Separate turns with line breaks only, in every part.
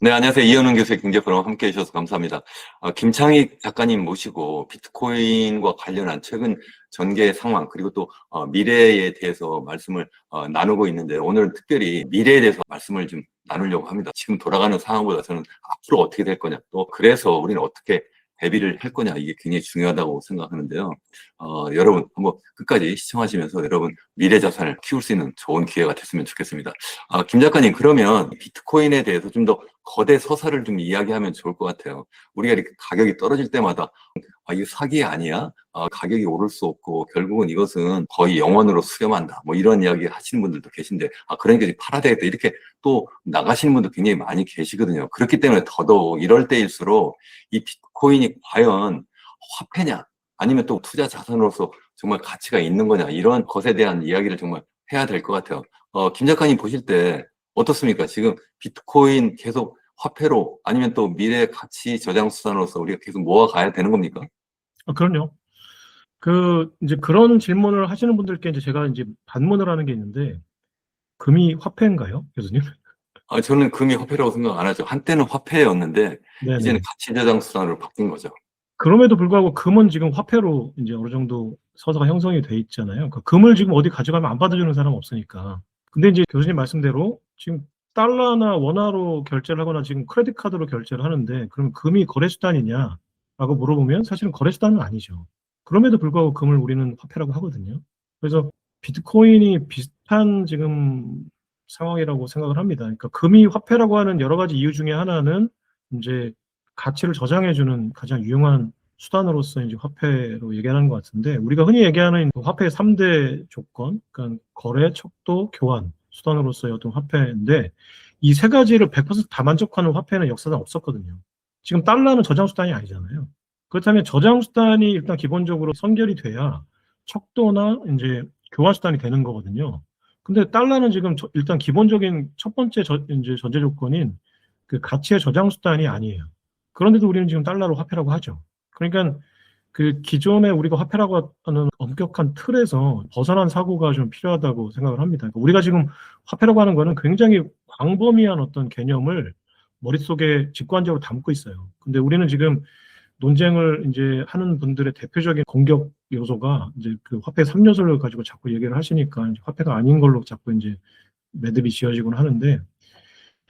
네, 안녕하세요. 이현웅 교수의 경제포럼 함께 해주셔서 감사합니다. 김창익 작가님 모시고 비트코인과 관련한 최근 전개 상황, 그리고 또 미래에 대해서 말씀을 나누고 있는데, 오늘은 특별히 미래에 대해서 말씀을 좀 나누려고 합니다. 지금 돌아가는 상황보다 저는 앞으로 어떻게 될 거냐, 또 그래서 우리는 어떻게 대비를 할 거냐, 이게 굉장히 중요하다고 생각하는데요. 여러분 한번 끝까지 시청하시면서 여러분 미래 자산을 키울 수 있는 좋은 기회가 됐으면 좋겠습니다. 김 작가님, 그러면 비트코인에 대해서 좀 더 거대 서사를 좀 이야기하면 좋을 것 같아요. 우리가 이렇게 가격이 떨어질 때마다 이거 사기 아니야? 가격이 오를 수 없고 결국은 이것은 거의 영원으로 수렴한다. 뭐 이런 이야기 하시는 분들도 계신데, 그러니까 이제 팔아야 되겠다. 이렇게 또 나가시는 분도 굉장히 많이 계시거든요. 그렇기 때문에 더더욱 이럴 때일수록 이 비트코인이 과연 화폐냐? 아니면 또 투자 자산으로서 정말 가치가 있는 거냐? 이런 것에 대한 이야기를 정말 해야 될 것 같아요. 김 작가님 보실 때 어떻습니까? 지금 비트코인 계속 화폐로 아니면 또 미래 가치 저장 수단으로서 우리가 계속 모아가야 되는 겁니까?
그럼요. 이제 그런 질문을 하시는 분들께 이제 제가 이제 반문을 하는 게 있는데, 금이 화폐인가요, 교수님?
저는 금이 화폐라고 생각 안 하죠. 한때는 화폐였는데 이제는
네네.
가치 저장 수단으로 바뀐 거죠.
그럼에도 불구하고 금은 지금 화폐로 이제 어느 정도 서서가 형성이 돼 있잖아요. 그러니까 금을 지금 어디 가져가면 안 받아주는 사람 없으니까. 근데 이제 교수님 말씀대로 지금 달러나 원화로 결제를 하거나 지금 크레딧 카드로 결제를 하는데, 그럼 금이 거래 수단이냐라고 물어보면 사실은 거래 수단은 아니죠. 그럼에도 불구하고 금을 우리는 화폐라고 하거든요. 그래서 비트코인이 비슷한 지금 상황이라고 생각을 합니다. 그러니까 금이 화폐라고 하는 여러 가지 이유 중에 하나는 이제 가치를 저장해주는 가장 유용한 수단으로서 이제 화폐로 얘기하는 것 같은데, 우리가 흔히 얘기하는 화폐의 3대 조건, 그러니까 거래, 척도, 교환 수단으로서의 어떤 화폐인데, 이 세 가지를 100%다 만족하는 화폐는 역사상 없었거든요. 지금 달러는 저장 수단이 아니잖아요. 그렇다면 저장 수단이 일단 기본적으로 선결이 돼야 척도나 이제 교환 수단이 되는 거거든요. 근데 달러는 지금 일단 기본적인 첫 번째 이제 전제 조건인 그 가치의 저장 수단이 아니에요. 그런데도 우리는 지금 달러로 화폐라고 하죠. 그러니까 그 기존에 우리가 화폐라고 하는 엄격한 틀에서 벗어난 사고가 좀 필요하다고 생각을 합니다. 그러니까 우리가 지금 화폐라고 하는 거는 굉장히 광범위한 어떤 개념을 머릿속에 직관적으로 담고 있어요. 근데 우리는 지금 논쟁을 이제 하는 분들의 대표적인 공격 요소가 이제 그 화폐 3요소를 가지고 자꾸 얘기를 하시니까 이제 화폐가 아닌 걸로 자꾸 이제 매듭이 지어지곤 하는데,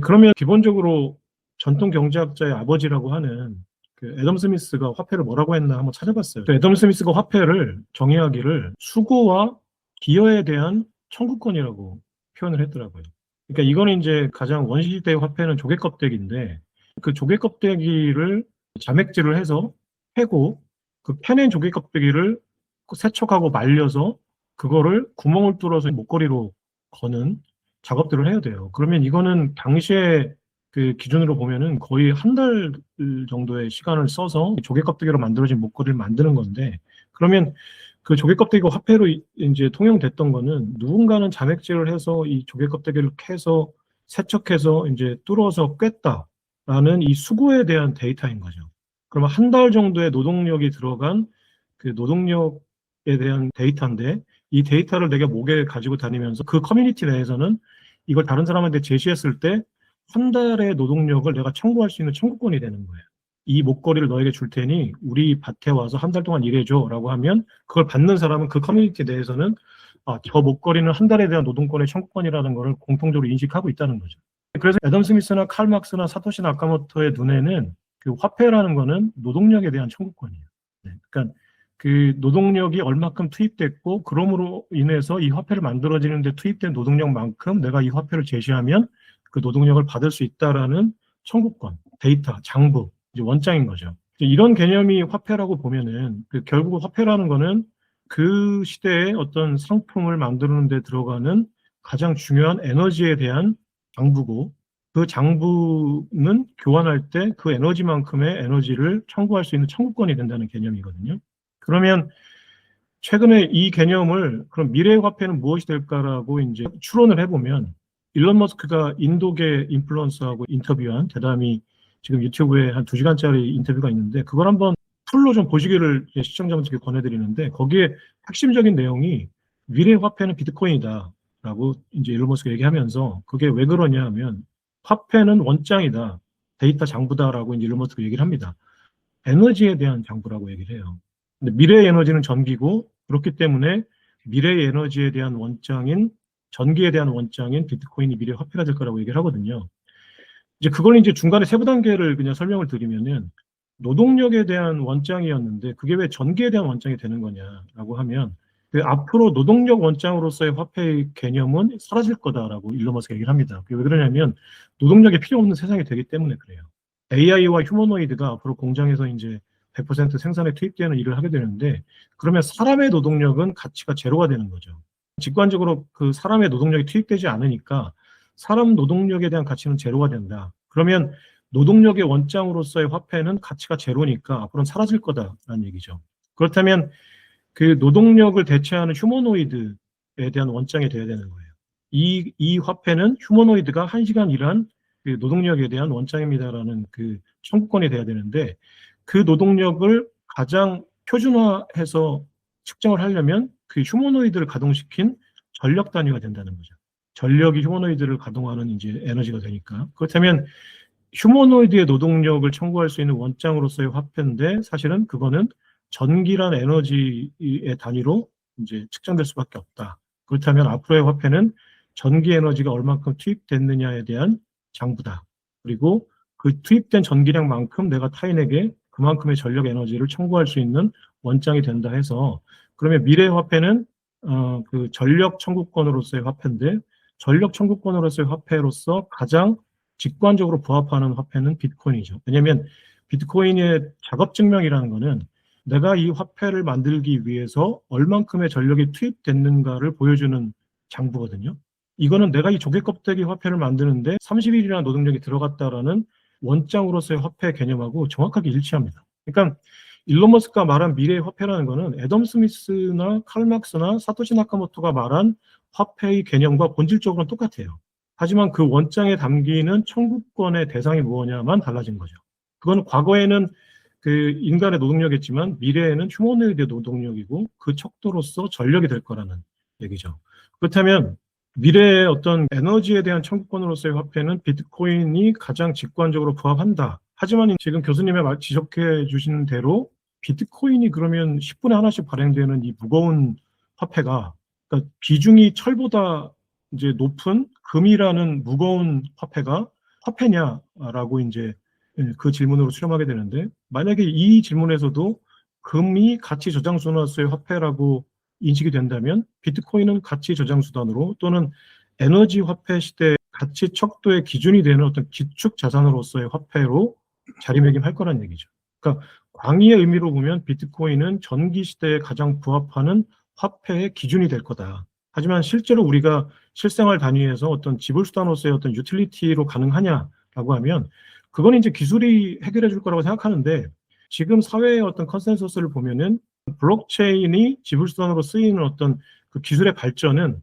그러면 기본적으로 전통 경제학자의 아버지라고 하는 그 애덤 스미스가 화폐를 뭐라고 했나 한번 찾아봤어요. 그 애덤 스미스가 화폐를 정의하기를 수고와 기여에 대한 청구권이라고 표현을 했더라고요. 그러니까 이거는 이제 가장 원시시대의 화폐는 조개 껍데기인데, 그 조개 껍데기를 자맥질을 해서 패고, 그 패낸 조개 껍데기를 세척하고 말려서 그거를 구멍을 뚫어서 목걸이로 거는 작업들을 해야 돼요. 그러면 이거는 당시에 그 기준으로 보면은 거의 한 달 정도의 시간을 써서 조개 껍데기로 만들어진 목걸이를 만드는 건데, 그러면 그 조개 껍데기가 화폐로 이제 통용됐던 거는 누군가는 자맥질을 해서 이 조개 껍데기를 캐서 세척해서 이제 뚫어서 꿰다라는 이 수고에 대한 데이터인 거죠. 그러면 한 달 정도의 노동력이 들어간 그 노동력에 대한 데이터인데, 이 데이터를 내가 목에 가지고 다니면서 그 커뮤니티 내에서는 이걸 다른 사람한테 제시했을 때 한 달의 노동력을 내가 청구할 수 있는 청구권이 되는 거예요. 이 목걸이를 너에게 줄 테니 우리 밭에 와서 한 달 동안 일해줘 라고 하면, 그걸 받는 사람은 그 커뮤니티 내에서는 저 목걸이는 한 달에 대한 노동권의 청구권이라는 것을 공통적으로 인식하고 있다는 거죠. 그래서 애덤 스미스나 칼 막스나 사토시 나카모토의 눈에는 그 화폐라는 거는 노동력에 대한 청구권이에요. 그러니까 그 노동력이 얼마큼 투입됐고, 그럼으로 인해서 이 화폐를 만들어지는데 투입된 노동력만큼 내가 이 화폐를 제시하면 그 노동력을 받을 수 있다라는 청구권, 데이터, 장부, 이제 원장인 거죠. 이런 개념이 화폐라고 보면은 결국 화폐라는 거는 그 시대의 어떤 상품을 만드는 데 들어가는 가장 중요한 에너지에 대한 장부고, 그 장부는 교환할 때 그 에너지만큼의 에너지를 청구할 수 있는 청구권이 된다는 개념이거든요. 그러면 최근에 이 개념을 그럼 미래의 화폐는 무엇이 될까라고 이제 추론을 해보면, 일론 머스크가 인도계 인플루언서하고 인터뷰한 대담이 지금 유튜브에 한 2시간짜리 인터뷰가 있는데, 그걸 한번 풀로 좀 보시기를 시청자분들께 권해드리는데, 거기에 핵심적인 내용이 미래의 화폐는 비트코인이다라고 이제 일론 머스크가 얘기하면서, 그게 왜 그러냐 하면 화폐는 원장이다. 데이터 장부다라고 이제 일론 머스크가 얘기를 합니다. 에너지에 대한 장부라고 얘기를 해요. 근데 미래의 에너지는 전기고 그렇기 때문에 미래의 에너지에 대한 원장인 전기에 대한 원장인 비트코인이 미래 화폐가 될 거라고 얘기를 하거든요. 이제 그걸 이제 중간에 세부 단계를 그냥 설명을 드리면은 노동력에 대한 원장이었는데 그게 왜 전기에 대한 원장이 되는 거냐라고 하면 그 앞으로 노동력 원장으로서의 화폐의 개념은 사라질 거다라고 일론 머스크가 얘기를 합니다. 그게 왜 그러냐면 노동력이 필요 없는 세상이 되기 때문에 그래요. AI와 휴머노이드가 앞으로 공장에서 이제 100% 생산에 투입되는 일을 하게 되는데 그러면 사람의 노동력은 가치가 제로가 되는 거죠. 직관적으로 그 사람의 노동력이 투입되지 않으니까 사람 노동력에 대한 가치는 제로가 된다. 그러면 노동력의 원장으로서의 화폐는 가치가 제로니까 앞으로는 사라질 거다라는 얘기죠. 그렇다면 그 노동력을 대체하는 휴머노이드에 대한 원장이 되어야 되는 거예요. 이 화폐는 휴머노이드가 1시간 일한 그 노동력에 대한 원장입니다라는 그 청구권이 돼야 되는데 그 노동력을 가장 표준화해서 측정을 하려면 그 휴머노이드를 가동시킨 전력 단위가 된다는 거죠. 전력이 휴머노이드를 가동하는 이제 에너지가 되니까. 그렇다면 휴머노이드의 노동력을 청구할 수 있는 원장으로서의 화폐인데 사실은 그거는 전기란 에너지의 단위로 이제 측정될 수밖에 없다. 그렇다면 앞으로의 화폐는 전기 에너지가 얼만큼 투입됐느냐에 대한 장부다. 그리고 그 투입된 전기량만큼 내가 타인에게 그만큼의 전력 에너지를 청구할 수 있는 원장이 된다 해서 그러면 미래 화폐는 그 전력 청구권으로서의 화폐인데 전력 청구권으로서의 화폐로서 가장 직관적으로 부합하는 화폐는 비트코인이죠. 왜냐하면 비트코인의 작업 증명이라는 거는 내가 이 화폐를 만들기 위해서 얼만큼의 전력이 투입됐는가를 보여주는 장부거든요. 이거는 내가 이 조개 껍데기 화폐를 만드는데 30일이나 노동력이 들어갔다라는 원장으로서의 화폐 개념하고 정확하게 일치합니다. 그러니까 일론 머스크가 말한 미래의 화폐라는 거는 애덤 스미스나 칼 막스나 사토시 나카모토가 말한 화폐의 개념과 본질적으로는 똑같아요. 하지만 그 원장에 담기는 청구권의 대상이 무엇냐만 달라진 거죠. 그건 과거에는 그 인간의 노동력이었지만 미래에는 휴머노이드의 노동력이고 그 척도로서 전력이 될 거라는 얘기죠. 그렇다면 미래의 어떤 에너지에 대한 청구권으로서의 화폐는 비트코인이 가장 직관적으로 부합한다. 하지만 지금 교수님의 지적해 주신 대로 비트코인이 그러면 10분에 하나씩 발행되는 이 무거운 화폐가 그러니까 비중이 철보다 이제 높은 금이라는 무거운 화폐가 화폐냐라고 이제 그 질문으로 수렴하게 되는데 만약에 이 질문에서도 금이 가치 저장 수단으로서의 화폐라고 인식이 된다면 비트코인은 가치 저장 수단으로 또는 에너지 화폐 시대 가치 척도의 기준이 되는 어떤 기축 자산으로서의 화폐로 자리매김할 거란 얘기죠. 그러니까 광의의 의미로 보면 비트코인은 전기 시대에 가장 부합하는 화폐의 기준이 될 거다. 하지만 실제로 우리가 실생활 단위에서 어떤 지불 수단으로서의 어떤 유틸리티로 가능하냐라고 하면 그건 이제 기술이 해결해 줄 거라고 생각하는데 지금 사회의 어떤 컨센서스를 보면은 블록체인이 지불 수단으로 쓰이는 어떤 그 기술의 발전은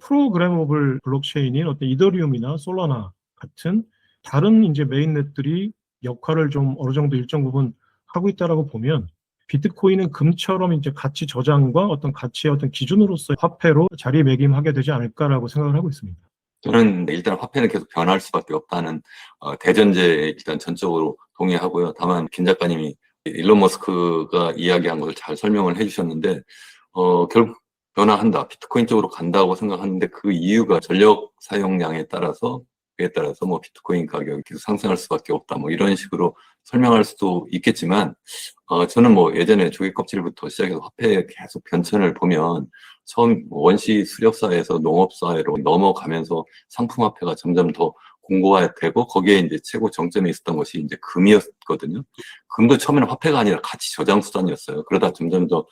프로그래머블 블록체인인 어떤 이더리움이나 솔라나 같은 다른 이제 메인넷들이 역할을 좀 어느 정도 일정 부분 하고 있다라고 보면 비트코인은 금처럼 이제 가치 저장과 어떤 가치의 어떤 기준으로서의 화폐로 자리매김하게 되지 않을까라고 생각을 하고 있습니다.
저는 일단 화폐는 계속 변할 수밖에 없다는 대전제에 일단 전적으로 동의하고요. 다만 김 작가님이 일론 머스크가 이야기한 것을 잘 설명을 해주셨는데 결국 변화한다. 비트코인 쪽으로 간다고 생각하는데 그 이유가 전력 사용량에 따라서 그에 따라서 뭐 비트코인 가격이 계속 상승할 수밖에 없다. 뭐 이런 식으로 설명할 수도 있겠지만 저는 뭐 예전에 조개 껍질부터 시작해서 화폐의 계속 변천을 보면 처음 원시 수렵사회에서 농업사회로 넘어가면서 상품화폐가 점점 더 공고화되고 거기에 이제 최고 정점에 있었던 것이 이제 금이었거든요. 금도 처음에는 화폐가 아니라 가치 저장 수단이었어요. 그러다 점점 더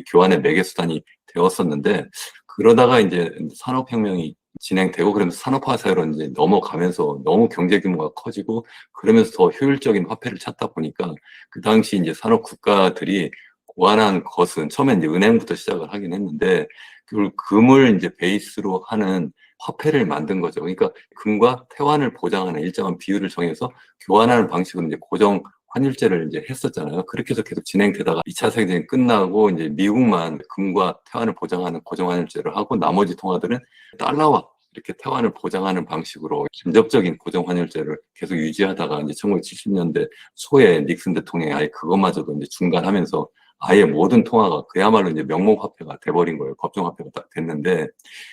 교환의 매개 수단이 되었었는데 그러다가 이제 산업혁명이 진행되고 그러면서 산업화 사회로 이제 넘어가면서 너무 경제 규모가 커지고 그러면서 더 효율적인 화폐를 찾다 보니까 그 당시 이제 산업 국가들이 고안한 것은 처음에 이제 은행부터 시작을 하긴 했는데 그걸 금을 이제 베이스로 하는 화폐를 만든 거죠. 그러니까 금과 태환을 보장하는 일정한 비율을 정해서 교환하는 방식으로 이제 고정 환율제를 이제 했었잖아요. 그렇게 해서 계속 진행되다가 2차 세계대전이 끝나고 이제 미국만 금과 태환을 보장하는 고정 환율제를 하고 나머지 통화들은 달러화 이렇게 태환을 보장하는 방식으로 간접적인 고정 환율제를 계속 유지하다가 이제 1970년대 초에 닉슨 대통령이 아예 그것마저도 이제 중단하면서 아예 모든 통화가 그야말로 이제 명목화폐가 돼버린 거예요. 법정화폐가 딱 됐는데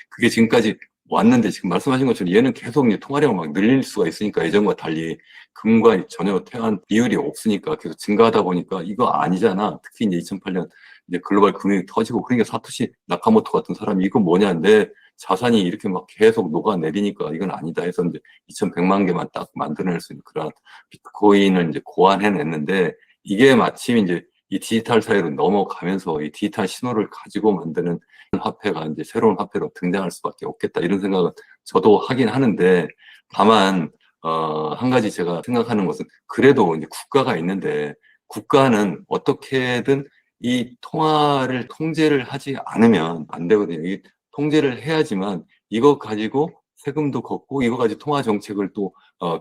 그게 지금까지 왔는데 지금 말씀하신 것처럼 얘는 계속 이제 통화량을 막 늘릴 수가 있으니까 예전과 달리 금과 전혀 태환 비율이 없으니까 계속 증가하다 보니까 이거 아니잖아. 특히 이제 2008년 이제 글로벌 금융이 터지고 그러니까 사토시 나카모토 같은 사람이 이거 뭐냐 내 자산이 이렇게 막 계속 녹아내리니까 이건 아니다 해서 이제 2,100만 개만 딱 만들어낼 수 있는 그런 비트코인을 이제 고안해냈는데 이게 마침 이제 이 디지털 사회로 넘어가면서 이 디지털 신호를 가지고 만드는 화폐가 이제 새로운 화폐로 등장할 수밖에 없겠다 이런 생각은 저도 하긴 하는데 다만 한 가지 제가 생각하는 것은 그래도 이제 국가가 있는데 국가는 어떻게든 이 통화를 통제를 하지 않으면 안 되거든요. 이 통제를 해야지만 이거 가지고 세금도 걷고 이거 가지고 통화 정책을 또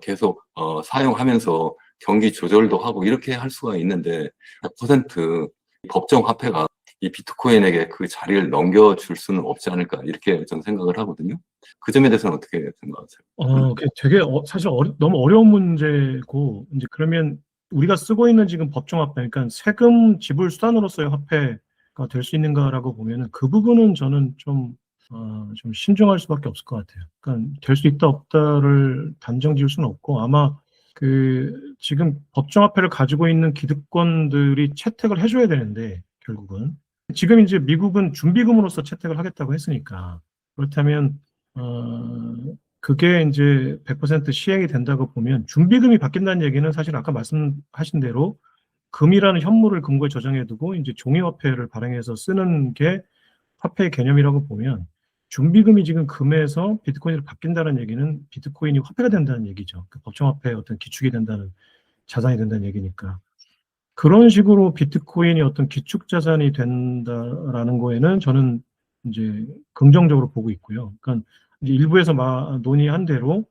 계속 사용하면서 경기 조절도 하고 이렇게 할 수가 있는데 100% 법정 화폐가 이 비트코인에게 그 자리를 넘겨줄 수는 없지 않을까 이렇게 저는 생각을 하거든요. 그 점에 대해서는 어떻게 생각하세요?
그게 되게 사실 너무 어려운 문제고 이제 그러면 우리가 쓰고 있는 지금 법정 화폐, 그러니까 세금 지불 수단으로서의 화폐가 될 수 있는가라고 보면은 그 부분은 저는 좀 신중할 수밖에 없을 것 같아요. 그러니까 될 수 있다 없다를 단정 지을 수는 없고 아마 그 지금 법정 화폐를 가지고 있는 기득권들이 채택을 해줘야 되는데 결국은 지금 이제 미국은 준비금으로서 채택을 하겠다고 했으니까 그렇다면 그게 이제 100% 시행이 된다고 보면 준비금이 바뀐다는 얘기는 사실 아까 말씀하신 대로 금이라는 현물을 금고에 저장해 두고 이제 종이화폐를 발행해서 쓰는 게 화폐의 개념이라고 보면 준비금이 지금 금에서 비트코인으로 바뀐다는 얘기는 비트코인이 화폐가 된다는 얘기죠. 그 법정화폐의 어떤 기축이 된다는 자산이 된다는 얘기니까. 그런 식으로 비트코인이 어떤 기축 자산이 된다라는 거에는 저는 이제 긍정적으로 보고 있고요. 그러니까 이제 일부에서 논의한 대로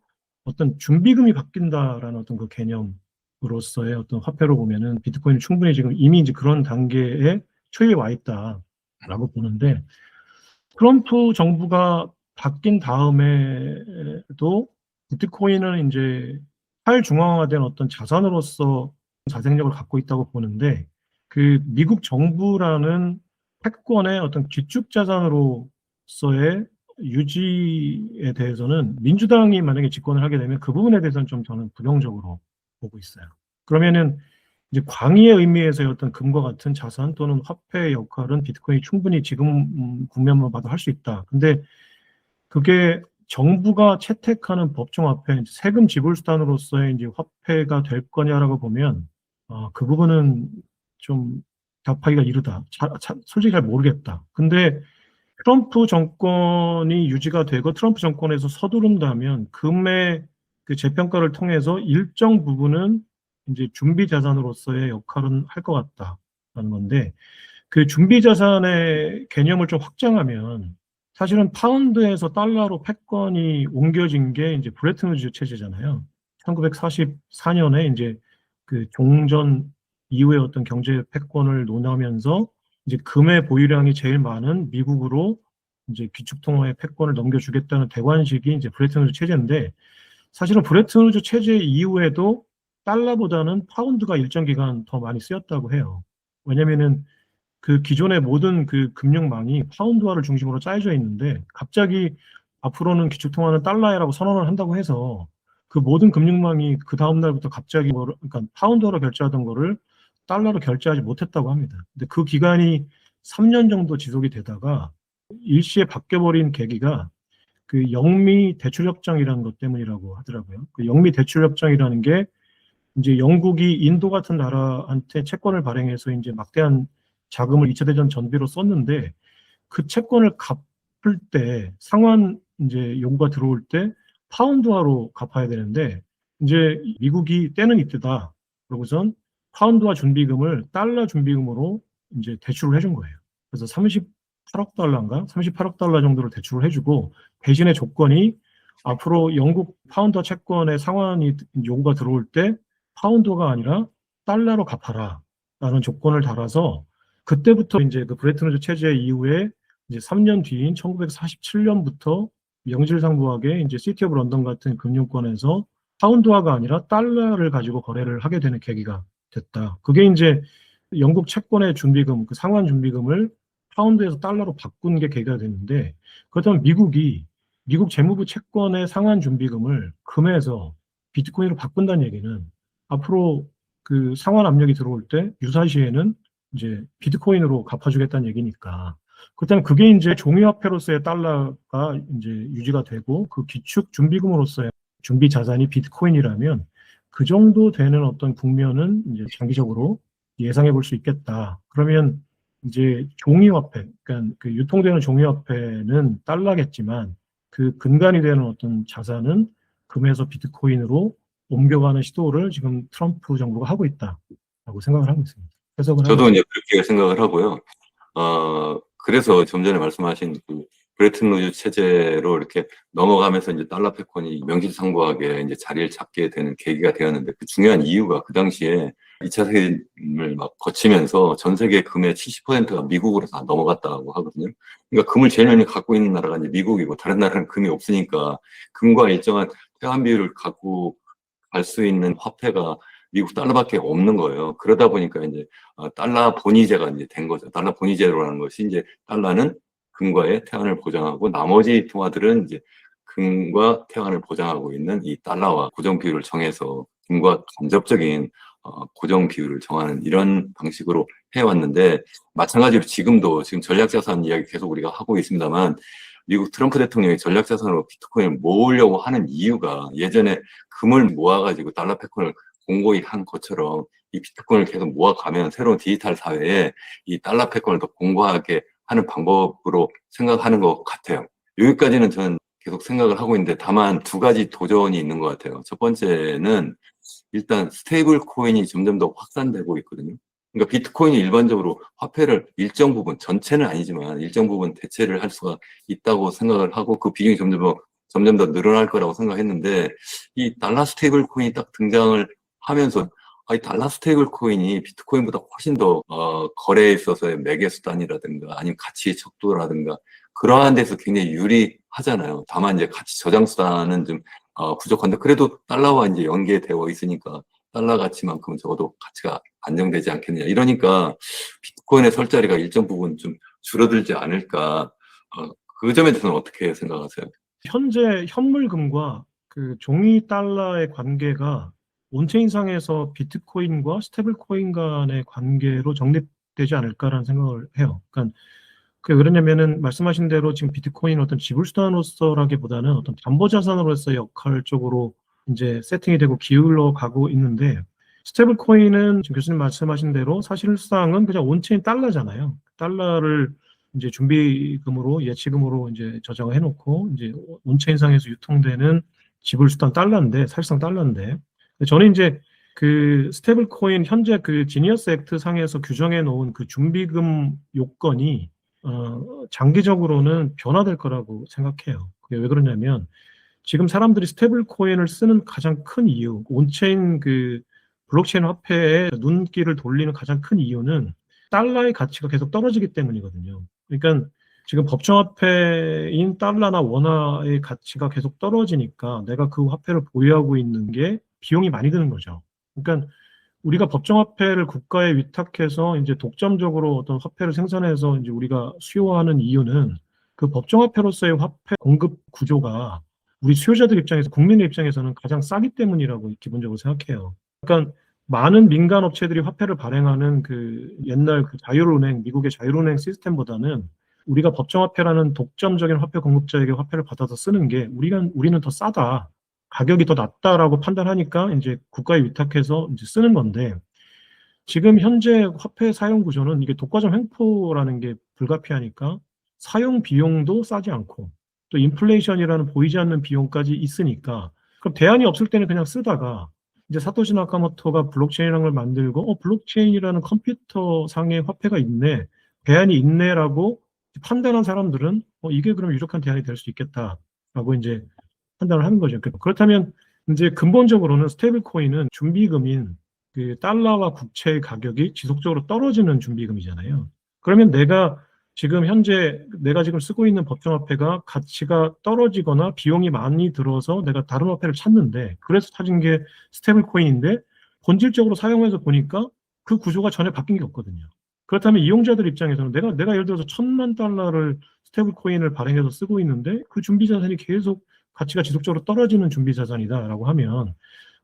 어떤 준비금이 바뀐다라는 어떤 그 개념으로서의 어떤 화폐로 보면은 비트코인이 충분히 지금 이미 이제 그런 단계에 초입에 와 있다라고 보는데 트럼프 정부가 바뀐 다음에도 비트코인은 이제 탈중앙화된 어떤 자산으로서 자생력을 갖고 있다고 보는데 그 미국 정부라는 패권의 어떤 기축 자산으로서의 유지에 대해서는 민주당이 만약에 집권을 하게 되면 그 부분에 대해서는 좀 저는 부정적으로 보고 있어요. 그러면은 이제 광의의 의미에서의 어떤 금과 같은 자산 또는 화폐의 역할은 비트코인이 충분히 지금 국면만 봐도 할 수 있다. 근데 그게 정부가 채택하는 법정화폐, 세금 지불 수단으로서의 이제 화폐가 될 거냐라고 보면 그 부분은 좀 답하기가 이르다. 솔직히 잘 모르겠다. 근데 트럼프 정권이 유지가 되고 트럼프 정권에서 서두른다면 금의 그 재평가를 통해서 일정 부분은 이제 준비 자산으로서의 역할은 할 것 같다라는 건데 그 준비 자산의 개념을 좀 확장하면 사실은 파운드에서 달러로 패권이 옮겨진 게 이제 브레튼 우즈 체제잖아요. 1944년에 이제 그 종전 이후의 어떤 경제 패권을 논하면서 이제 금의 보유량이 제일 많은 미국으로 이제 기축통화의 패권을 넘겨주겠다는 대관식이 이제 브레튼 우즈 체제인데 사실은 브레튼 우즈 체제 이후에도 달러보다는 파운드가 일정 기간 더 많이 쓰였다고 해요. 왜냐면은 그 기존의 모든 그 금융망이 파운드화를 중심으로 짜여져 있는데 갑자기 앞으로는 기축통화는 달러라고 선언을 한다고 해서 그 모든 금융망이 그 다음 날부터 갑자기 그러니까 파운드화로 결제하던 거를 달러로 결제하지 못했다고 합니다. 근데 그 기간이 3년 정도 지속이 되다가 일시에 바뀌어버린 계기가 그 영미 대출협정이라는 것 때문이라고 하더라고요. 그 영미 대출협정이라는 게 이제 영국이 인도 같은 나라한테 채권을 발행해서 이제 막대한 자금을 2차 대전 전비로 썼는데 그 채권을 갚을 때 상환 이제 요구가 들어올 때 파운드화로 갚아야 되는데 이제 미국이 때는 이때다. 그러고선 파운드화 준비금을 달러 준비금으로 이제 대출을 해준 거예요. 그래서 38억 달러인가? 38억 달러 정도를 대출을 해주고 대신의 조건이 앞으로 영국 파운드화 채권의 상환이 요구가 들어올 때 파운드가 아니라 달러로 갚아라 라는 조건을 달아서 그때부터 이제 그 브레튼 우즈 체제 이후에 이제 3년 뒤인 1947년부터 명실상부하게 이제 시티 오브 런던 같은 금융권에서 파운드화가 아니라 달러를 가지고 거래를 하게 되는 계기가 됐다. 그게 이제 영국 채권의 준비금, 그 상환 준비금을 파운드에서 달러로 바꾼 게 계기가 됐는데, 그렇다면 미국 재무부 채권의 상환 준비금을 금에서 비트코인으로 바꾼다는 얘기는 앞으로 그 상환 압력이 들어올 때 유사시에는 이제 비트코인으로 갚아주겠다는 얘기니까. 그렇다면 그게 이제 종이화폐로서의 달러가 이제 유지가 되고 그 기축 준비금으로서의 준비 자산이 비트코인이라면 그 정도 되는 어떤 국면은 이제 장기적으로 예상해 볼 수 있겠다. 그러면 이제 종이화폐, 그러니까 그 유통되는 종이화폐는 달러겠지만 그 근간이 되는 어떤 자산은 금에서 비트코인으로 옮겨가는 시도를 지금 트럼프 정부가 하고 있다라고 생각을 하고 있습니다. 해석을 하고
저도
있습니다.
이제 그렇게 생각을 하고요. 그래서 좀 전에 말씀하신 그 브레튼 루즈 체제로 이렇게 넘어가면서 이제 달러 패권이 명실상부하게 이제 자리를 잡게 되는 계기가 되었는데, 그 중요한 이유가 그 당시에 2차 세계를 막 거치면서 전 세계 금의 70%가 미국으로 다 넘어갔다고 하거든요. 그러니까 금을 제일 많이 갖고 있는 나라가 이제 미국이고, 다른 나라는 금이 없으니까 금과 일정한 태환 비율을 갖고 갈 수 있는 화폐가 미국 달러밖에 없는 거예요. 그러다 보니까 이제 달러 본위제가 이제 된 거죠. 달러 본위제로라는 것이 이제 달러는 금과의 태환을 보장하고 나머지 통화들은 이제 금과 태환을 보장하고 있는 이 달러와 고정 비율을 정해서 금과 간접적인 고정 비율을 정하는 이런 방식으로 해왔는데, 마찬가지로 지금도 지금 전략자산 이야기 계속 우리가 하고 있습니다만, 미국 트럼프 대통령이 전략자산으로 비트코인을 모으려고 하는 이유가 예전에 금을 모아가지고 달러 패권을 공고히 한 것처럼 이 비트코인을 계속 모아가면 새로운 디지털 사회에 이 달러 패권을 더 공고하게 하는 방법으로 생각하는 것 같아요. 여기까지는 저는 계속 생각을 하고 있는데, 다만 두 가지 도전이 있는 것 같아요. 첫 번째는 일단 스테이블 코인이 점점 더 확산되고 있거든요. 그러니까 비트코인이 일반적으로 화폐를 일정 부분, 전체는 아니지만 일정 부분 대체를 할 수가 있다고 생각을 하고, 그 비중이 점점 더 늘어날 거라고 생각했는데, 이 달러 스테이블 코인이 딱 등장을 하면서 이 달러 스테이블 코인이 비트코인보다 훨씬 더 거래에 있어서의 매개 수단이라든가 아니면 가치 척도라든가 그러한 데서 굉장히 유리하잖아요. 다만 이제 가치 저장 수단은 좀 부족한데, 그래도 달러와 이제 연계되어 있으니까 달러 가치만큼은 적어도 가치가 안정되지 않겠느냐. 이러니까 비트코인의 설 자리가 일정 부분 좀 줄어들지 않을까. 그 점에 대해서는 어떻게 생각하세요?
현재 현물금과 그 종이 달러의 관계가 온체인상에서 비트코인과 스테이블코인 간의 관계로 정립되지 않을까라는 생각을 해요. 그러니까 그게 왜 그러냐면은 말씀하신 대로 지금 비트코인은 어떤 지불수단으로서라기보다는 어떤 담보자산으로서의 역할 쪽으로 이제 세팅이 되고 기울어 가고 있는데, 스테이블코인은 지금 교수님 말씀하신 대로 사실상은 그냥 온체인 달러잖아요. 달러를 이제 준비금으로 예치금으로 이제 저장을 해놓고 이제 온체인상에서 유통되는 지불수단 달러인데, 사실상 달러인데, 저는 이제 그 스테이블코인 현재 그 지니어스 액트 상에서 규정해 놓은 그 준비금 요건이 장기적으로는 변화될 거라고 생각해요. 그게 왜 그러냐면 지금 사람들이 스테이블 코인을 쓰는 가장 큰 이유, 온체인 그 블록체인 화폐에 눈길을 돌리는 가장 큰 이유는 달러의 가치가 계속 떨어지기 때문이거든요. 그러니까 지금 법정화폐인 달러나 원화의 가치가 계속 떨어지니까 내가 그 화폐를 보유하고 있는 게 비용이 많이 드는 거죠. 그러니까 우리가 법정화폐를 국가에 위탁해서 이제 독점적으로 어떤 화폐를 생산해서 이제 우리가 수요하는 이유는 그 법정화폐로서의 화폐 공급 구조가 우리 수요자들 입장에서, 국민의 입장에서는 가장 싸기 때문이라고 기본적으로 생각해요. 그러니까 많은 민간 업체들이 화폐를 발행하는 그 옛날 그 자율은행, 미국의 자율은행 시스템보다는 우리가 법정화폐라는 독점적인 화폐 공급자에게 화폐를 받아서 쓰는 게 우리는 더 싸다, 가격이 더 낮다라고 판단하니까 이제 국가에 위탁해서 이제 쓰는 건데, 지금 현재 화폐 사용 구조는 이게 독과점 횡포라는 게 불가피하니까 사용 비용도 싸지 않고 또 인플레이션이라는 보이지 않는 비용까지 있으니까, 그럼 대안이 없을 때는 그냥 쓰다가 이제 사토시 나카모토가 블록체인이라는 걸 만들고 블록체인이라는 컴퓨터 상의 화폐가 있네, 대안이 있네라고 판단한 사람들은 이게 그럼 유력한 대안이 될 수 있겠다라고 이제 판단을 하는 거죠. 그렇다면 이제 근본적으로는 스테이블 코인은 준비금인 그 달러와 국채의 가격이 지속적으로 떨어지는 준비금이잖아요. 그러면 내가 지금 현재 내가 지금 쓰고 있는 법정화폐가 가치가 떨어지거나 비용이 많이 들어서 내가 다른 화폐를 찾는데, 그래서 찾은 게 스테이블 코인인데 본질적으로 사용해서 보니까 그 구조가 전혀 바뀐 게 없거든요. 그렇다면 이용자들 입장에서는 내가 예를 들어서 1,000만 달러를 스테이블 코인을 발행해서 쓰고 있는데 그 준비 자산이 계속 가치가 지속적으로 떨어지는 준비 자산이다라고 하면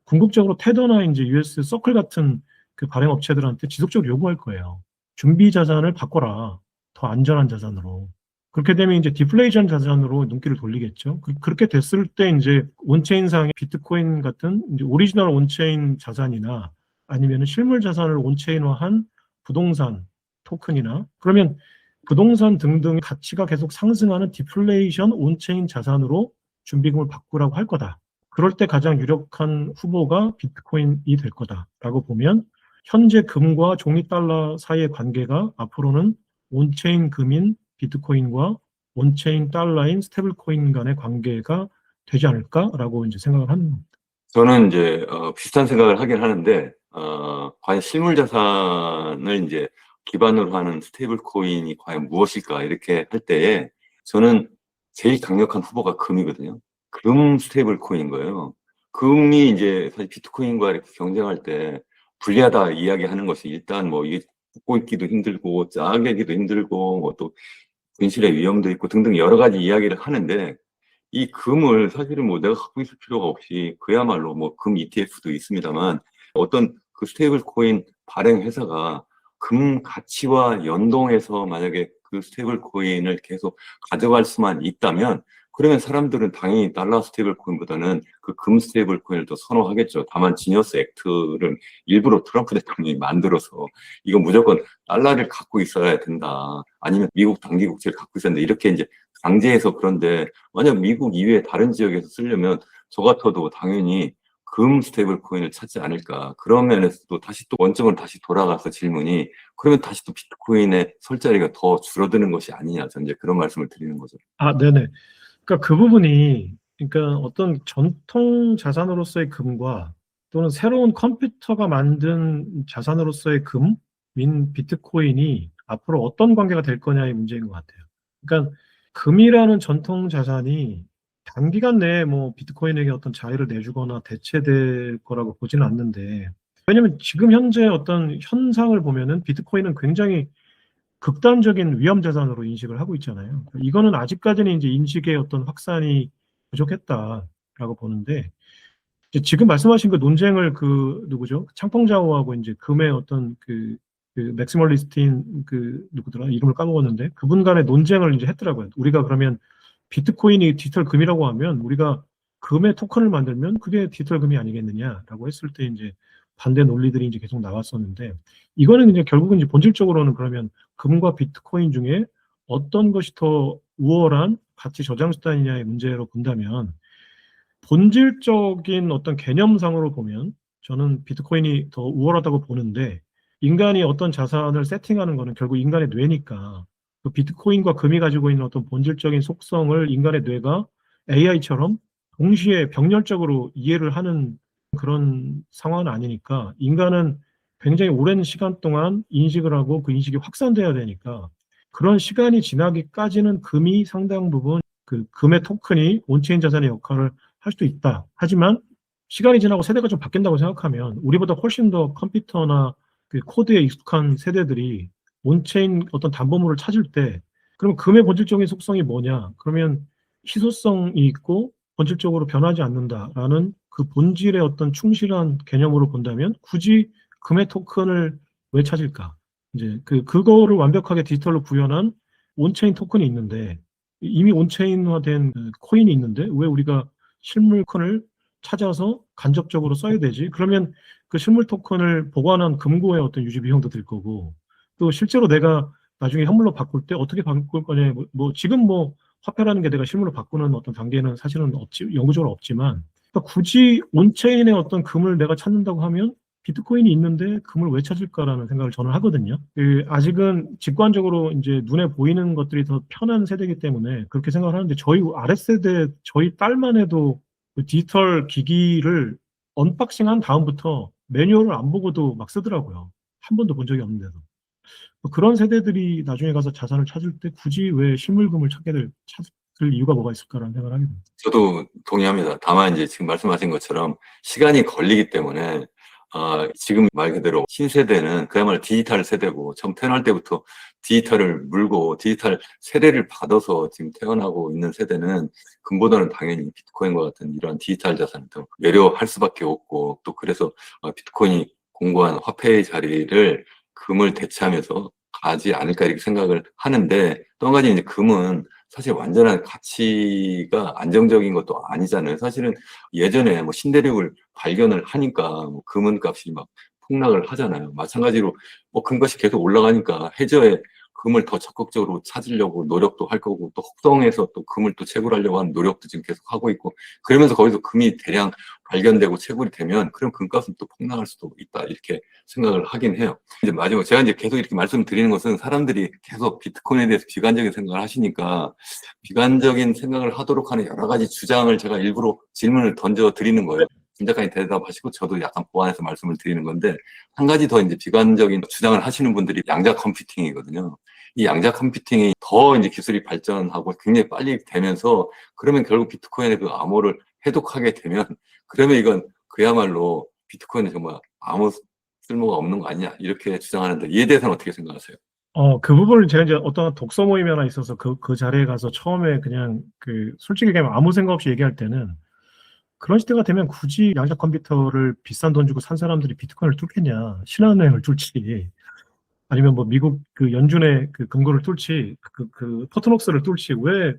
궁극적으로 테더나 이제 US 서클 같은 그 발행 업체들한테 지속적으로 요구할 거예요. 준비 자산을 바꿔라. 더 안전한 자산으로. 그렇게 되면 이제 디플레이션 자산으로 눈길을 돌리겠죠. 그렇게 됐을 때 이제 온체인상의 비트코인 같은 이제 오리지널 온체인 자산이나 아니면 실물 자산을 온체인화한 부동산 토큰이나, 그러면 부동산 등등 가치가 계속 상승하는 디플레이션 온체인 자산으로 준비금을 바꾸라고 할 거다. 그럴 때 가장 유력한 후보가 비트코인이 될 거다라고 보면, 현재 금과 종이 달러 사이의 관계가 앞으로는 온체인 금인 비트코인과 온체인 달러인 스테이블코인 간의 관계가 되지 않을까라고 이제 생각을 하는 겁니다.
저는 이제 비슷한 생각을 하긴 하는데 과연 실물 자산을 이제 기반으로 하는 스테이블 코인이 과연 무엇일까 이렇게 할 때에 저는 제일 강력한 후보가 금이거든요. 금 스테이블 코인인 거예요. 금이 이제 사실 비트코인과 이렇게 경쟁할 때 불리하다 이야기하는 것이 일단 뭐 이게 붙고 있기도 힘들고 짜내기도 힘들고 뭐 또 분실의 위험도 있고 등등 여러 가지 이야기를 하는데, 이 금을 사실은 뭐 내가 갖고 있을 필요가 없이 그야말로 뭐 금 ETF도 있습니다만 어떤 그 스테이블 코인 발행 회사가 금 가치와 연동해서 만약에 그 스테이블 코인을 계속 가져갈 수만 있다면, 그러면 사람들은 당연히 달러 스테이블 코인보다는 그 금 스테이블 코인을 더 선호하겠죠. 다만 지니어스 액트를 일부러 트럼프 대통령이 만들어서 이거 무조건 달러를 갖고 있어야 된다, 아니면 미국 단기국채를 갖고 있어야 된다, 이렇게 이제 강제해서. 그런데 만약 미국 이외에 다른 지역에서 쓰려면 저 같아도 당연히 금 스테이블 코인을 찾지 않을까. 그런 면에서 또 다시 또 원점으로 다시 돌아가서 질문이, 그러면 다시 또 비트코인의 설 자리가 더 줄어드는 것이 아니냐, 저는 이제 그런 말씀을 드리는 거죠.
네네. 그러니까 그 부분이, 그러니까 어떤 전통 자산으로서의 금과 또는 새로운 컴퓨터가 만든 자산으로서의 금인 비트코인이 앞으로 어떤 관계가 될 거냐의 문제인 것 같아요. 그러니까 금이라는 전통 자산이 단기간 내에 뭐 비트코인에게 어떤 자유를 내주거나 대체될 거라고 보지는 않는데, 왜냐면 지금 현재 어떤 현상을 보면은 비트코인은 굉장히 극단적인 위험 자산으로 인식을 하고 있잖아요. 이거는 아직까지는 이제 인식의 어떤 확산이 부족했다라고 보는데, 이제 지금 말씀하신 그 논쟁을 그 누구죠? 창펑자오하고 이제 금의 어떤 그 맥시멀리스트인 그 누구더라? 이름을 까먹었는데 그분 간의 논쟁을 이제 했더라고요. 우리가 그러면 비트코인이 디지털 금이라고 하면 우리가 금의 토큰을 만들면 그게 디지털 금이 아니겠느냐라고 했을 때 이제 반대 논리들이 이제 계속 나왔었는데, 이거는 이제 결국은 이제 본질적으로는 그러면 금과 비트코인 중에 어떤 것이 더 우월한 가치 저장 수단이냐의 문제로 본다면, 본질적인 어떤 개념상으로 보면 저는 비트코인이 더 우월하다고 보는데, 인간이 어떤 자산을 세팅하는 거는 결국 인간의 뇌니까 그 비트코인과 금이 가지고 있는 어떤 본질적인 속성을 인간의 뇌가 AI처럼 동시에 병렬적으로 이해를 하는 그런 상황은 아니니까, 인간은 굉장히 오랜 시간 동안 인식을 하고 그 인식이 확산돼야 되니까 그런 시간이 지나기까지는 금이 상당 부분 그 금의 토큰이 온체인 자산의 역할을 할 수도 있다. 하지만 시간이 지나고 세대가 좀 바뀐다고 생각하면 우리보다 훨씬 더 컴퓨터나 그 코드에 익숙한 세대들이 온체인 어떤 담보물을 찾을 때, 그러면 금의 본질적인 속성이 뭐냐? 그러면 희소성이 있고 본질적으로 변하지 않는다라는 그 본질의 어떤 충실한 개념으로 본다면 굳이 금의 토큰을 왜 찾을까? 이제 그거를 완벽하게 디지털로 구현한 온체인 토큰이 있는데, 이미 온체인화된 그 코인이 있는데 왜 우리가 실물 토큰을 찾아서 간접적으로 써야 되지? 그러면 그 실물 토큰을 보관한 금고의 어떤 유지 비용도 들 거고, 또 실제로 내가 나중에 현물로 바꿀 때 어떻게 바꿀 거냐, 지금 뭐 화폐라는 게 내가 실물로 바꾸는 어떤 단계는 사실은 영구적으로 없지만, 그러니까 굳이 온체인의 어떤 금을 내가 찾는다고 하면 비트코인이 있는데 금을 왜 찾을까라는 생각을 저는 하거든요. 아직은 직관적으로 이제 눈에 보이는 것들이 더 편한 세대이기 때문에 그렇게 생각을 하는데, 저희 아랫세대, 저희 딸만 해도 그 디지털 기기를 언박싱한 다음부터 매뉴얼을 안 보고도 막 쓰더라고요. 한 번도 본 적이 없는데도. 그런 세대들이 나중에 가서 자산을 찾을 때 굳이 왜 실물금을 찾을 이유가 뭐가 있을까라는 생각을 하게 됩니다.
저도 동의합니다. 다만 이제 지금 말씀하신 것처럼 시간이 걸리기 때문에 지금 말 그대로 신세대는 그야말로 디지털 세대고 처음 태어날 때부터 디지털을 물고 디지털 세례를 받아서 지금 태어나고 있는 세대는 금보다는 당연히 비트코인과 같은 이러한 디지털 자산을 더 매료할 수밖에 없고, 또 그래서 비트코인이 공고한 화폐의 자리를 금을 대체하면서 가지 않을까 이렇게 생각을 하는데, 또 한 가지 이제 금은 사실 완전한 가치가 안정적인 것도 아니잖아요. 사실은 예전에 뭐 신대륙을 발견을 하니까 뭐 금은 값이 막 폭락을 하잖아요. 마찬가지로 뭐 금값이 계속 올라가니까 해저에 금을 더 적극적으로 찾으려고 노력도 할 거고, 또 혹성에서 또 금을 또 채굴하려고 하는 노력도 지금 계속 하고 있고, 그러면서 거기서 금이 대량 발견되고 채굴이 되면 그럼 금값은 또 폭락할 수도 있다 이렇게 생각을 하긴 해요. 이제 마지막 제가 이제 계속 이렇게 말씀드리는 것은 사람들이 계속 비트코인에 대해서 비관적인 생각을 하시니까 비관적인 생각을 하도록 하는 여러 가지 주장을 제가 일부러 질문을 던져 드리는 거예요. 김 작가님 대답하시고 저도 약간 보완해서 말씀을 드리는 건데, 한 가지 더 이제 비관적인 주장을 하시는 분들이 양자 컴퓨팅이거든요. 이 양자 컴퓨팅이 더 이제 기술이 발전하고 굉장히 빨리 되면서, 그러면 결국 비트코인의 그 암호를 해독하게 되면, 그러면 이건 그야말로 비트코인은 정말 아무 쓸모가 없는 거 아니냐 이렇게 주장하는데, 이에 대해서는 어떻게 생각하세요?
그 부분을 제가 이제 어떤 독서 모임이 하나 있어서 그 자리에 가서 처음에 그냥 솔직히 그냥 아무 생각 없이 얘기할 때는, 그런 시대가 되면 굳이 양자 컴퓨터를 비싼 돈 주고 산 사람들이 비트코인을 뚫겠냐, 신한은행을 뚫지, 아니면 뭐 미국 연준의 금고를 뚫지, 포트녹스를 뚫지, 왜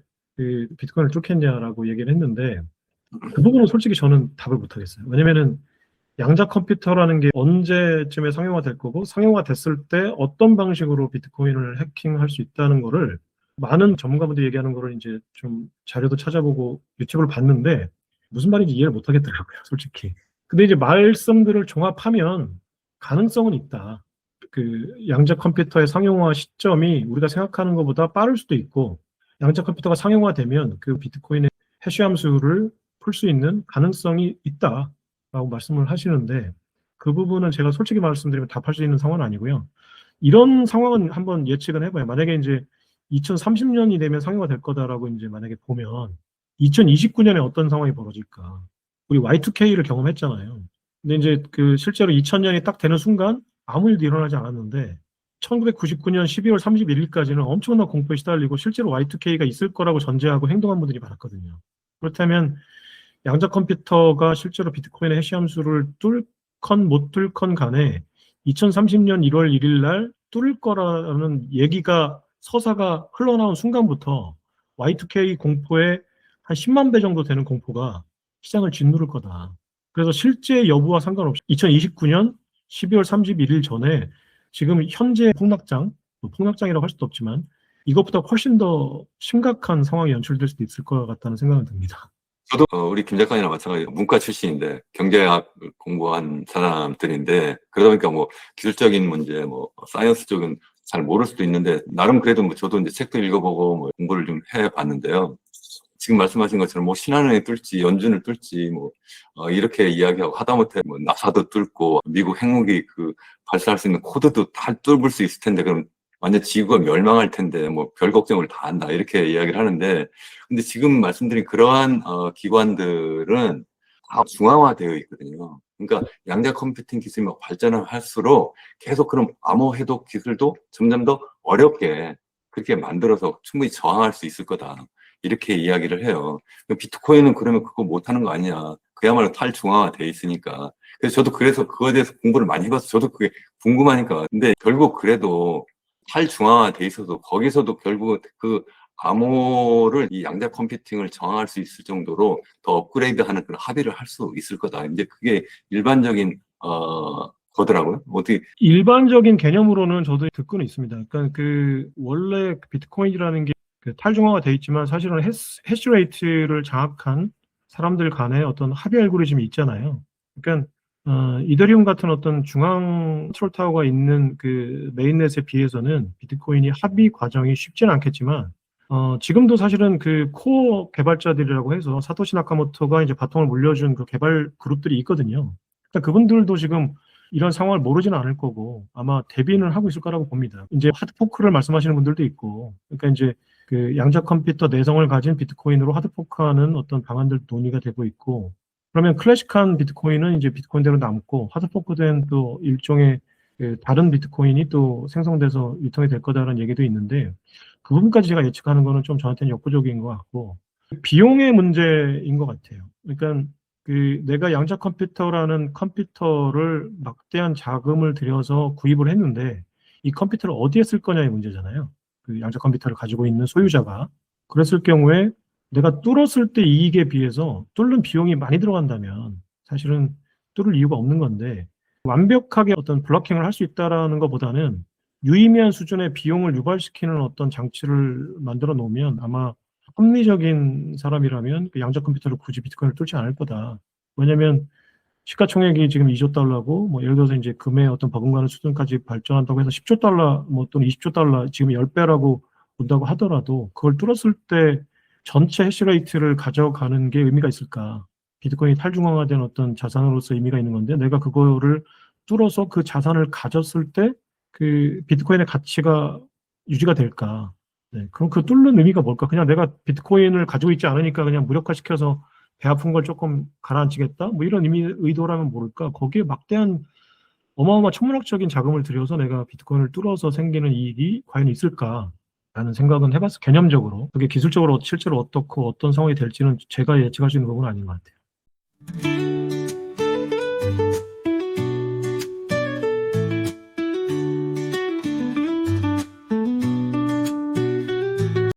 비트코인을 뚫겠냐라고 얘기를 했는데, 그 부분은 솔직히 저는 답을 못 하겠어요. 왜냐면은 양자 컴퓨터라는 게 언제쯤에 상용화 될 거고, 상용화 됐을 때 어떤 방식으로 비트코인을 해킹할 수 있다는 거를 많은 전문가분들이 얘기하는 거를 이제 좀 자료도 찾아보고 유튜브를 봤는데, 무슨 말인지 이해를 못 하겠더라고요, 솔직히. 근데 이제 말씀들을 종합하면 가능성은 있다. 양자 컴퓨터의 상용화 시점이 우리가 생각하는 것보다 빠를 수도 있고, 양자 컴퓨터가 상용화되면 그 비트코인의 해시 함수를 풀 수 있는 가능성이 있다라고 말씀을 하시는데, 그 부분은 제가 솔직히 말씀드리면 답할 수 있는 상황은 아니고요. 이런 상황은 한번 예측은 해봐요. 만약에 이제 2030년이 되면 상용화 될 거다라고 이제 만약에 보면 2029년에 어떤 상황이 벌어질까? 우리 Y2K를 경험했잖아요. 근데 이제 실제로 2000년이 딱 되는 순간 아무 일도 일어나지 않았는데, 1999년 12월 31일까지는 엄청난 공포에 시달리고 실제로 Y2K가 있을 거라고 전제하고 행동한 분들이 많았거든요. 그렇다면 양자 컴퓨터가 실제로 비트코인의 해시 함수를 뚫건 못 뚫건 간에 2030년 1월 1일 날 뚫을 거라는 얘기가, 서사가 흘러나온 순간부터 Y2K 공포의 한 10만 배 정도 되는 공포가 시장을 짓누를 거다. 그래서 실제 여부와 상관없이 2029년 12월 31일 전에 지금 현재 폭락장이라고 할 수도 없지만 이것보다 훨씬 더 심각한 상황이 연출될 수도 있을 것 같다는 생각은 듭니다.
저도 우리 김 작가님이랑 마찬가지로 문과 출신인데 경제학 공부한 사람들인데, 그러다 보니까 뭐 기술적인 문제, 뭐 사이언스 쪽은 잘 모를 수도 있는데, 나름 그래도 뭐 저도 이제 책도 읽어보고 뭐 공부를 좀 해봤는데요. 지금 말씀하신 것처럼 뭐 신한은행 뚫지, 연준을 뚫지, 뭐 이렇게 이야기하고, 하다못해 뭐 나사도 뚫고 미국 핵무기 발사할 수 있는 코드도 다 뚫을 수 있을 텐데, 그럼 완전 지구가 멸망할 텐데 뭐 별 걱정을 다 한다 이렇게 이야기를 하는데, 근데 지금 말씀드린 그러한 기관들은 다 중앙화되어 있거든요. 그러니까 양자 컴퓨팅 기술이 막 발전을 할수록 계속 그런 암호 해독 기술도 점점 더 어렵게 그렇게 만들어서 충분히 저항할 수 있을 거다 이렇게 이야기를 해요. 비트코인은 그러면 그거 못하는 거 아니냐, 그야말로 탈중앙화되어 있으니까. 그래서 저도 그래서 그거에 대해서 공부를 많이 해봐서 저도 그게 궁금하니까. 근데 결국 그래도 탈중앙화돼 있어도 거기서도 결국 그 암호를, 이 양자 컴퓨팅을 저항할 수 있을 정도로 더 업그레이드하는 그런 합의를 할 수 있을 거다. 이제 그게 일반적인 거더라고요. 어떻게
일반적인 개념으로는 저도 듣고는 있습니다. 그러니까 원래 비트코인이라는 게 탈중앙화 돼 있지만 사실은 해시레이트를 장악한 사람들 간의 어떤 합의 알고리즘이 있잖아요. 그러니까 이더리움 같은 어떤 중앙 컨트롤 타워가 있는 메인넷에 비해서는 비트코인이 합의 과정이 쉽지는 않겠지만, 지금도 사실은 코어 개발자들이라고 해서 사토시 나카모토가 이제 바통을 물려준 그 개발 그룹들이 있거든요. 그러니까 그분들도 지금 이런 상황을 모르지는 않을 거고 아마 대비는 하고 있을 거라고 봅니다. 이제 하드포크를 말씀하시는 분들도 있고, 그러니까 이제 그 양자 컴퓨터 내성을 가진 비트코인으로 하드포크하는 어떤 방안들 논의가 되고 있고, 그러면 클래식한 비트코인은 이제 비트코인대로 남고 하드포크된 또 일종의 그 다른 비트코인이 또 생성돼서 유통이 될 거다라는 얘기도 있는데, 그 부분까지 제가 예측하는 거는 좀 저한테는 역부족인 것 같고, 비용의 문제인 것 같아요. 그러니까 그 내가 양자 컴퓨터라는 컴퓨터를 막대한 자금을 들여서 구입을 했는데 이 컴퓨터를 어디에 쓸 거냐의 문제잖아요. 그 양자 컴퓨터를 가지고 있는 소유자가. 그랬을 경우에 내가 뚫었을 때 이익에 비해서 뚫는 비용이 많이 들어간다면 사실은 뚫을 이유가 없는 건데, 완벽하게 어떤 블러킹을 할 수 있다라는 것보다는 유의미한 수준의 비용을 유발시키는 어떤 장치를 만들어 놓으면 아마 합리적인 사람이라면 그 양자 컴퓨터를 굳이 비트코인을 뚫지 않을 거다. 왜냐면 시가총액이 지금 2조 달러고, 뭐 예를 들어서 이제 금의 어떤 버금가는 수준까지 발전한다고 해서 10조 달러, 뭐 또는 20조 달러, 지금 10배라고 본다고 하더라도 그걸 뚫었을 때 전체 해시레이트를 가져가는 게 의미가 있을까? 비트코인이 탈중앙화된 어떤 자산으로서 의미가 있는 건데, 내가 그거를 뚫어서 그 자산을 가졌을 때 그 비트코인의 가치가 유지가 될까? 네, 그럼 그 뚫는 의미가 뭘까? 그냥 내가 비트코인을 가지고 있지 않으니까 그냥 무력화시켜서 배 아픈 걸 조금 가라앉히겠다? 뭐 이런 의도라면 모를까? 거기에 막대한 어마어마한 천문학적인 자금을 들여서 내가 비트코인을 뚫어서 생기는 이익이 과연 있을까? 라는 생각은 해봤어, 개념적으로. 그게 기술적으로 실제로 어떻고 어떤 상황이 될지는 제가 예측할 수 있는 부분은 아닌 것 같아요.